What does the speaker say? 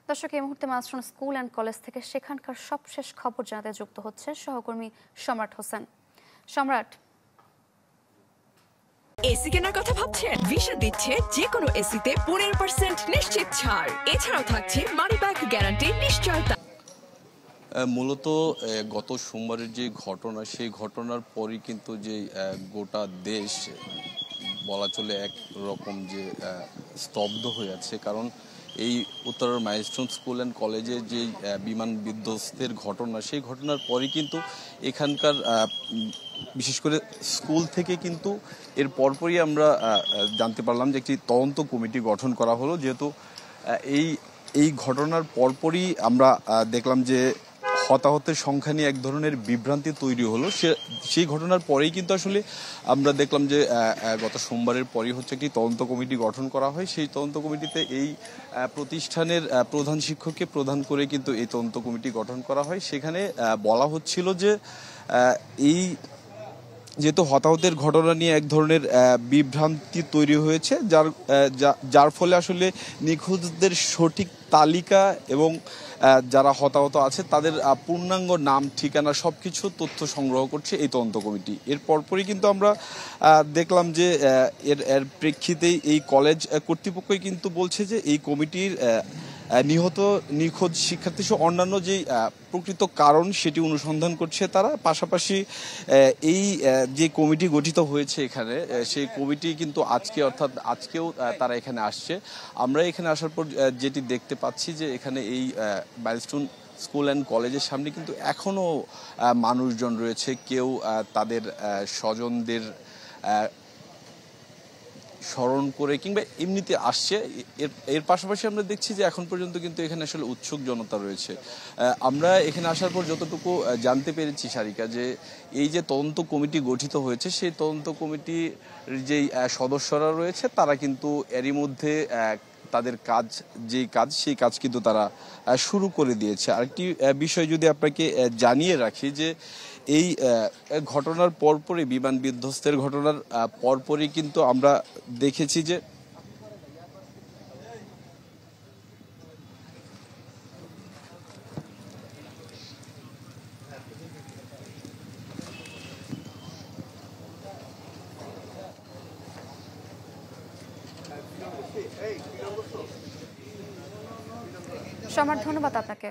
দর্শক, এই মুহূর্তে মাস্টারন স্কুল অ্যান্ড কলেজ থেকে সেখানকার সবশেষ খবর জানাতে যুক্ত হচ্ছে সহকর্মী সম্রাট হোসেন। সম্রাট, এসি কেনার কথা ভাবছেন? ভিসা দিচ্ছে যে কোনো এসিতে 15% নিশ্চিত ছাড়। এছাড়াও থাকছে মানি ব্যাক গ্যারান্টি নিশ্চয়তা। মূলত গত সোমবারের যে ঘটনা, সেই ঘটনার পরই কিন্তু যে গোটা দেশ বলা চলে একরকম যে স্তব্ধ হয়ে আছে। কারণ এই উত্তরার মাইলস্টোন স্কুল অ্যান্ড কলেজে যে বিমান বিধ্বস্তের ঘটনা, সেই ঘটনার পরই কিন্তু এখানকার বিশেষ করে স্কুল থেকে কিন্তু এর পরপরই আমরা জানতে পারলাম যে একটি তদন্ত কমিটি গঠন করা হলো। যেহেতু এই ঘটনার পরপরই আমরা দেখলাম যে হতাহতের সংখ্যা নিয়ে এক ধরনের বিভ্রান্তি তৈরি হলো। সেই ঘটনার পরেই কিন্তু আসলে আমরা দেখলাম যে গত সোমবারের পরই হচ্ছে একটি তদন্ত কমিটি গঠন করা হয়। সেই তদন্ত কমিটিতে এই প্রতিষ্ঠানের প্রধান শিক্ষককে প্রধান করে কিন্তু এই তদন্ত কমিটি গঠন করা হয়। সেখানে বলা হচ্ছিল যে এই যেহেতু হতাহতের ঘটনা নিয়ে এক ধরনের বিভ্রান্তি তৈরি হয়েছে, যার ফলে আসলে নিখোঁজদের সঠিক তালিকা এবং যারা হতাহত আছে তাদের পূর্ণাঙ্গ নাম, ঠিকানা সবকিছু তথ্য সংগ্রহ করছে এই তদন্ত কমিটি। এর পরপরই কিন্তু আমরা দেখলাম যে এর প্রেক্ষিতেই এই কলেজ কর্তৃপক্ষই কিন্তু বলছে যে এই কমিটির নিখোঁজ শিক্ষার্থী সহ অন্যান্য যেই প্রকৃত কারণ সেটি অনুসন্ধান করছে তারা। পাশাপাশি এই যে কমিটি গঠিত হয়েছে এখানে, সেই কমিটি কিন্তু আজকেও তারা এখানে আসছে। আমরা এখানে আসার পর যেটি দেখতে পাচ্ছি যে এখানে এই মাইলস্টোন স্কুল অ্যান্ড কলেজের সামনে কিন্তু এখনও মানুষজন রয়েছে। কেউ তাদের স্বজনদের স্মরণ করে কিংবা এমনিতে আসছে। এর পাশাপাশি আমরা দেখছি যে এখন পর্যন্ত কিন্তু এখানে আসলে উৎসুক জনতা রয়েছে। আমরা এখানে আসার পর যতটুকু জানতে পেরেছি সারিকা, যে এই যে তদন্ত কমিটি গঠিত হয়েছে, সেই তদন্ত কমিটির যেই সদস্যরা রয়েছে তারা কিন্তু এরই মধ্যে তাদের সেই কাজ কিন্তু তারা শুরু করে দিয়েছে। আরেকটি বিষয় যদি আপনাকে জানিয়ে রাখি যে এই ঘটনার পরপরই, বিমান বিধ্বস্তের ঘটনার পরপরই কিন্তু আমরা দেখেছি যে সম্রাট, ধন্যবাদ আপনাকে।